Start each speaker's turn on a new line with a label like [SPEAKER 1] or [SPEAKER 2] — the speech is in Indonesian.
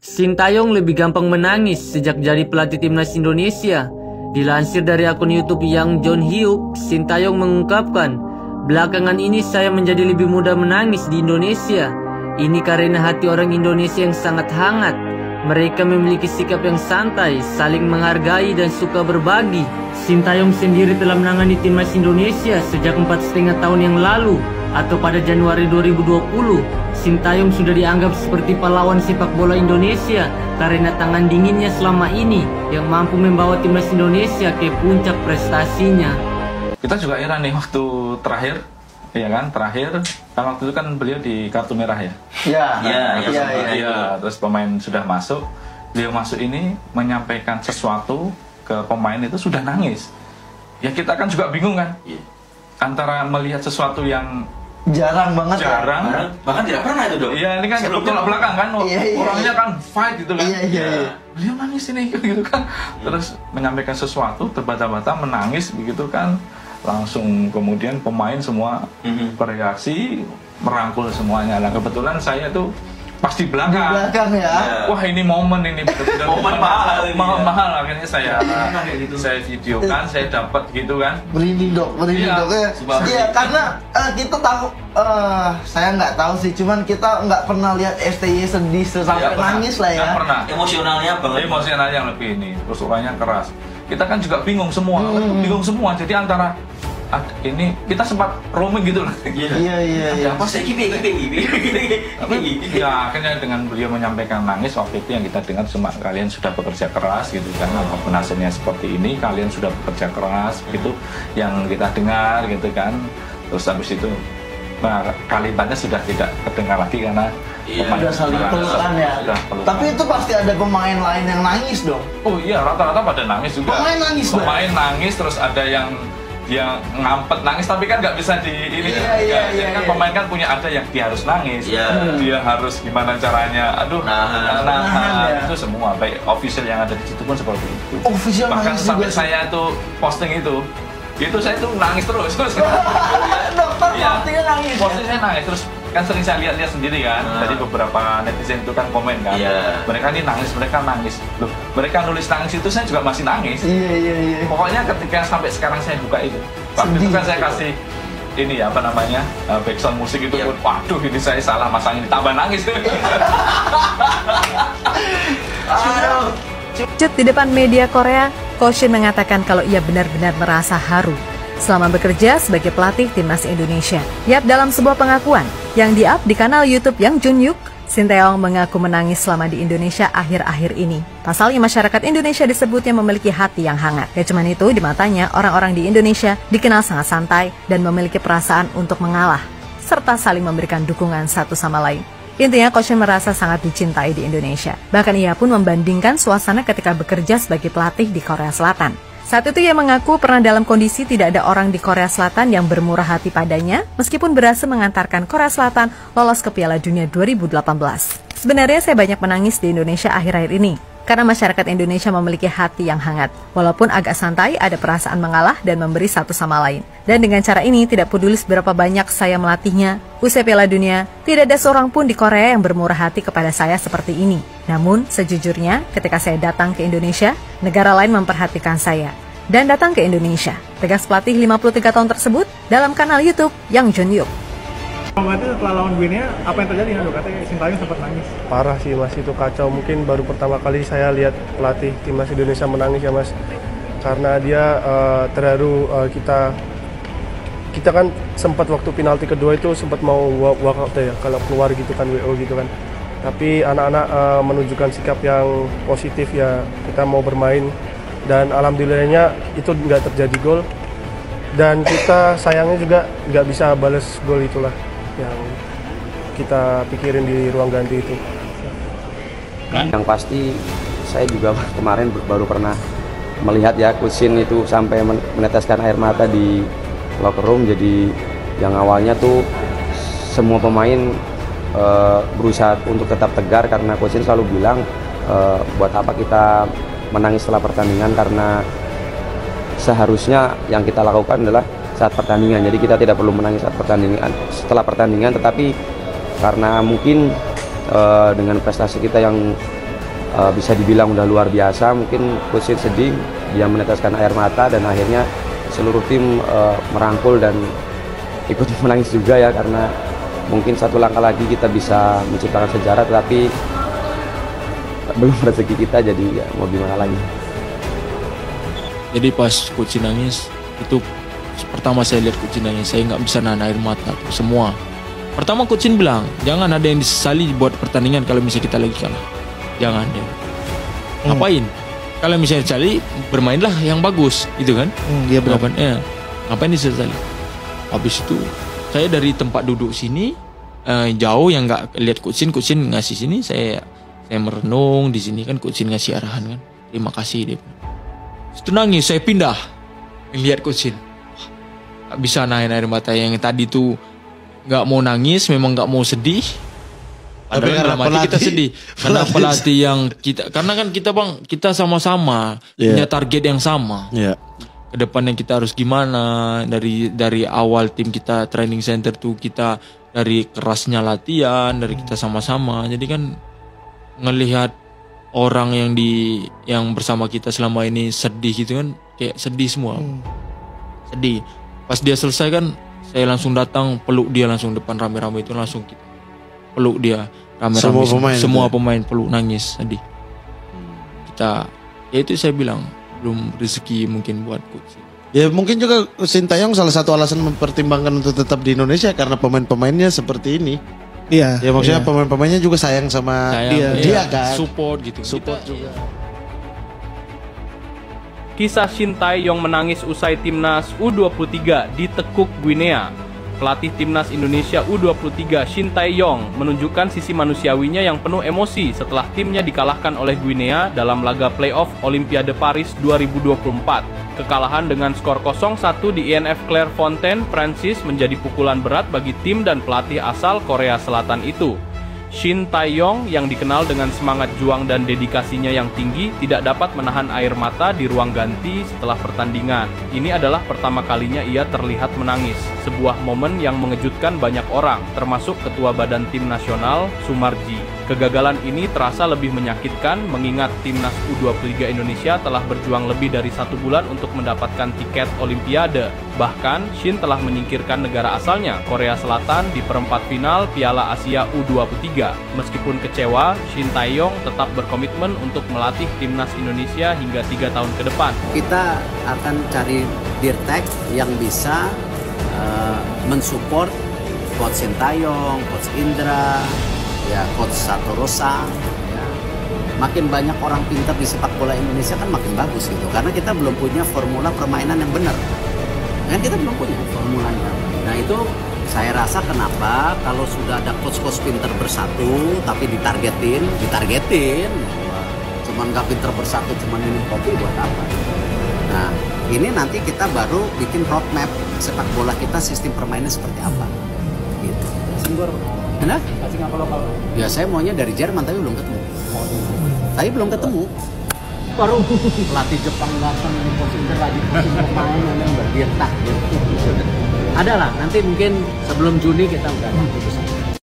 [SPEAKER 1] Sintayong lebih gampang menangis sejak jadi pelatih timnas Indonesia. Dilansir dari akun YouTube Yang John Hyuk, Sintayong mengungkapkan, "Belakangan ini saya menjadi lebih mudah menangis di Indonesia. Ini karena hati orang Indonesia yang sangat hangat. Mereka memiliki sikap yang santai, saling menghargai dan suka berbagi." Sintayong sendiri telah menangani timnas Indonesia sejak 4,5 tahun yang lalu, atau pada Januari 2020. Sintayong sudah dianggap seperti pahlawan sepak bola Indonesia karena tangan dinginnya selama ini yang mampu membawa timnas Indonesia ke puncak prestasinya.
[SPEAKER 2] Kita juga heran nih waktu terakhir, ya kan, kan waktu itu kan beliau di kartu merah ya. Iya. Terus pemain sudah masuk, beliau masuk ini menyampaikan sesuatu ke pemain itu sudah nangis. Ya kita kan juga bingung kan, antara melihat sesuatu yang
[SPEAKER 3] jarang banget,
[SPEAKER 2] bahkan tidak pernah itu dong. Iya, ini kan tolak belakang kan, orangnya kan fight gitu kan. Beliau nangis ini gitu kan, terus menyampaikan sesuatu terbata-bata menangis begitu kan, langsung kemudian pemain semua bereaksi, merangkul semuanya. Nah kebetulan saya tuh pas di belakang ya. Wah ini momen ini betul-betul momen mahal. Akhirnya saya videokan, saya dapat gitu kan.
[SPEAKER 3] Merinding dok ya. Iya karena kita tahu, saya nggak tahu sih, cuman kita nggak pernah lihat STY sedih sampai nangis lah ya.
[SPEAKER 2] Pernah.
[SPEAKER 4] Emosionalnya banget.
[SPEAKER 2] Emosionalnya lebih ini, terus orangnya keras. Kita kan juga bingung semua, Jadi antara ini kita sempat roaming gitu lah.
[SPEAKER 3] Iya.
[SPEAKER 4] Apa sih gini.
[SPEAKER 2] Ya akhirnya dengan beliau menyampaikan nangis waktu itu yang kita dengar cuma kalian sudah bekerja keras gitu kan, apapun hasilnya seperti ini kalian sudah bekerja keras gitu yang kita dengar gitu kan. Terus habis itu kalimatnya sudah tidak terdengar lagi karena
[SPEAKER 3] udah saling pelukan ya. Tapi itu pasti ada pemain lain yang nangis dong.
[SPEAKER 2] Oh iya, rata-rata pada nangis juga.
[SPEAKER 3] Pemain
[SPEAKER 2] nangis terus ada yang dia ngampet nangis tapi kan nggak bisa di ini. Kan pemain kan punya ada yang dia harus nangis, dia harus gimana caranya, nahan. Itu semua baik official yang ada di situ pun seperti itu. Bahkan sampai saya tuh posting itu saya tuh nangis terus.
[SPEAKER 3] Dokter
[SPEAKER 2] posting saya nangis terus. Kan sering saya lihat sendiri kan, dari beberapa netizen itu kan komen kan, mereka nangis, loh mereka nulis nangis itu saya juga masih nangis.
[SPEAKER 3] Iya.
[SPEAKER 2] Pokoknya ketika sampai sekarang saya buka itu, waktu itu kan saya kasih ini ya background musik itu, waduh ini saya salah masang ini, tambah nangis.
[SPEAKER 5] Cut di depan media Korea, Ko Shin mengatakan kalau ia benar-benar merasa haru selama bekerja sebagai pelatih timnas Indonesia. Yap, dalam sebuah pengakuan yang di-up di kanal YouTube Yang John Hyuk, Sintayong mengaku menangis selama di Indonesia akhir-akhir ini. Pasalnya masyarakat Indonesia disebutnya memiliki hati yang hangat. Gak cuma itu, di matanya orang-orang di Indonesia dikenal sangat santai dan memiliki perasaan untuk mengalah, serta saling memberikan dukungan satu sama lain. Intinya, Ko Shin merasa sangat dicintai di Indonesia. Bahkan ia pun membandingkan suasana ketika bekerja sebagai pelatih di Korea Selatan. Saat itu ia mengaku pernah dalam kondisi tidak ada orang di Korea Selatan yang bermurah hati padanya, meskipun berhasil mengantarkan Korea Selatan lolos ke Piala Dunia 2018. Sebenarnya saya banyak menangis di Indonesia akhir-akhir ini, karena masyarakat Indonesia memiliki hati yang hangat. Walaupun agak santai, ada perasaan mengalah dan memberi satu sama lain. Dan dengan cara ini, tidak peduli seberapa banyak saya melatihnya, usai Piala Dunia, tidak ada seorang pun di Korea yang bermurah hati kepada saya seperti ini. Namun, sejujurnya, ketika saya datang ke Indonesia, negara lain memperhatikan saya dan datang ke Indonesia. Tegas pelatih 53 tahun tersebut dalam kanal YouTube Yang John Hyuk.
[SPEAKER 6] Berarti setelah lawan Guinea, apa yang terjadi? Katanya Sintayong sempat nangis.
[SPEAKER 7] Parah sih mas, itu kacau. Mungkin baru pertama kali saya lihat pelatih timnas Indonesia menangis ya mas. Karena dia terharu. Kita kan sempat waktu penalti kedua itu sempat mau walkout ya, kalau keluar gitu kan, WO gitu kan. Tapi anak-anak menunjukkan sikap yang positif ya, kita mau bermain. Dan alhamdulillahnya itu nggak terjadi gol. Dan kita sayangnya juga nggak bisa balas gol itulah yang kita pikirin di ruang ganti itu.
[SPEAKER 8] Yang pasti saya juga kemarin baru pernah melihat ya Ko Shin itu sampai meneteskan air mata di locker room. Jadi yang awalnya tuh semua pemain berusaha untuk tetap tegar karena Ko Shin selalu bilang buat apa kita menangis setelah pertandingan, karena seharusnya yang kita lakukan adalah saat pertandingan. Jadi kita tidak perlu menangis saat pertandingan, setelah pertandingan, tetapi karena mungkin dengan prestasi kita yang bisa dibilang udah luar biasa. Mungkin Coach Shin sedih, dia meneteskan air mata, dan akhirnya seluruh tim merangkul dan ikut menangis juga ya, karena mungkin satu langkah lagi kita bisa menciptakan sejarah, tetapi belum rezeki kita, jadi ya mau gimana lagi.
[SPEAKER 4] Jadi pas Coach Shin nangis, itu pertama saya lihat Coach Shin nangis, saya nggak bisa nahan air mata semua. Pertama Coach Shin bilang, jangan ada yang disesali buat pertandingan kalau misalnya kita lagi kalah. Jangan ya. Ngapain? Kalau misalnya disesali, bermainlah yang bagus, gitu kan?
[SPEAKER 3] Iya benar.
[SPEAKER 4] Ngapain disesali? Habis itu saya dari tempat duduk sini jauh yang nggak lihat Coach Shin ngasih sini, saya merenung di sini kan, Coach Shin ngasih arahan kan, terima kasih dia. Setelah nangis saya pindah lihat Coach Shin, nggak bisa nahan air mata. Yang tadi tuh nggak mau nangis, memang nggak mau sedih. Padahal dalam hati kita sedih karena pelatih yang karena kan kita sama-sama punya target yang sama. Kedepannya kita harus gimana, dari awal tim kita training center tuh kita dari kerasnya latihan, dari kita sama-sama. Jadi kan ngelihat orang yang bersama kita selama ini sedih gitu kan, kayak sedih semua. Sedih. Pas dia selesai kan, saya langsung datang peluk dia langsung depan rame-rame itu, langsung kita peluk dia rame-rame. Semua pemain peluk, nangis, sedih. Kita, ya itu saya bilang belum rezeki mungkin buat Coach.
[SPEAKER 9] Ya mungkin juga Sintayong salah satu alasan mempertimbangkan untuk tetap di Indonesia karena pemain-pemainnya seperti ini.
[SPEAKER 3] Iya.
[SPEAKER 9] Ya maksudnya pemain-pemainnya juga sayang sama dia kan.
[SPEAKER 4] Support gitu.
[SPEAKER 9] Support juga.
[SPEAKER 10] Kisah Shin Tae-yong menangis usai timnas U23 ditekuk Guinea. Pelatih timnas Indonesia U23 Shin Tae-yong menunjukkan sisi manusiawinya yang penuh emosi setelah timnya dikalahkan oleh Guinea dalam laga playoff Olimpiade Paris 2024. Kekalahan dengan skor 0-1 di INF Clairefontaine, Prancis menjadi pukulan berat bagi tim dan pelatih asal Korea Selatan itu. Shin Tae-yong yang dikenal dengan semangat juang dan dedikasinya yang tinggi tidak dapat menahan air mata di ruang ganti setelah pertandingan. Ini adalah pertama kalinya ia terlihat menangis. Sebuah momen yang mengejutkan banyak orang, termasuk Ketua Badan Tim Nasional, Sumarji. Kegagalan ini terasa lebih menyakitkan mengingat timnas U23 Indonesia telah berjuang lebih dari 1 bulan untuk mendapatkan tiket Olimpiade. Bahkan, Shin telah menyingkirkan negara asalnya, Korea Selatan, di perempat final Piala Asia U23. Meskipun kecewa, Shin Tae-yong tetap berkomitmen untuk melatih timnas Indonesia hingga 3 tahun ke depan.
[SPEAKER 11] Kita akan cari dirtek yang bisa mensupport Coach Shin Tae-yong, Coach Indra, ya Coach Sato Rosa. Ya. Makin banyak orang pintar di sepak bola Indonesia kan makin bagus gitu, karena kita belum punya formula permainan yang benar. Kan kita belum punya formulanya. Nah itu saya rasa kenapa kalau sudah ada coach-coach pintar bersatu tapi ditargetin, cuman nggak pintar bersatu, cuman minum kopi buat apa? Nah ini nanti kita baru bikin roadmap sepak bola kita, sistem permainan seperti apa? Gitu. Benar? Ya saya maunya dari Jerman tapi belum ketemu. Baru pelatih Jepang datang yang posisi lagi pemain yang berdirtak gitu. Ada lah, nanti mungkin sebelum Juni kita udah ada keputusan.